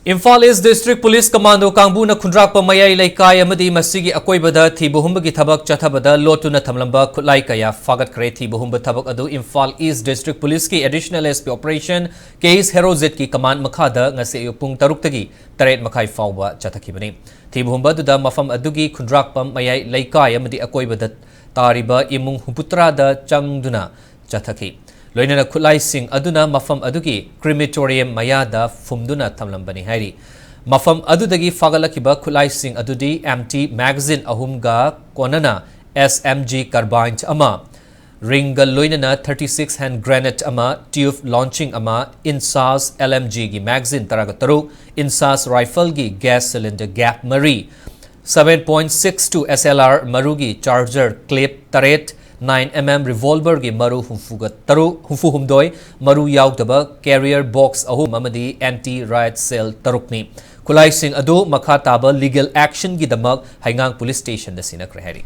Imphal East District Police Commando Kangbuna Khundrakpam Mayai Laikai Amadi Masigi Akoibada Thibuhumbagi Thabak Chathabada Lotuna Thamlamba Khutlai Kaya Fagat Kare Thibuhumba Thabak Adu Imphal East District Police ki Additional SP Operation Case Herozet ki Command Makhada ngasi Pung Taruktagi Taret Makai Fawba Chathakibani Thibuhumba Duda Mafam Adugi Khundrakpam Mayai Laikai Amadi Akoibada Tariba Imung Huputrada Changduna Chathaki Loinana Khulai Singh Aduna Mafam Adugi Crematorium Mayada Fumduna Thamlambani Hari Mafam Adudagi Fagalakiba Khulai Singh Adudi MT Magazine Ahumga Konana SMG Carbine Ama Ringa Loinana 36 hand granite Ama Tube launching Ama Insas LMG gi Magazine Taragataru Insas Rifle gi Gas Cylinder Gap Marie 7.62 SLR Marugi Charger Clip Taret 9mm revolver gi maru humfuga taru humfu humdoi maru yaugdaba carrier box ahum amadi anti riot cell tarukni Khulai Singh adu makha taba legal action gi damak haingang police station da sinakrehari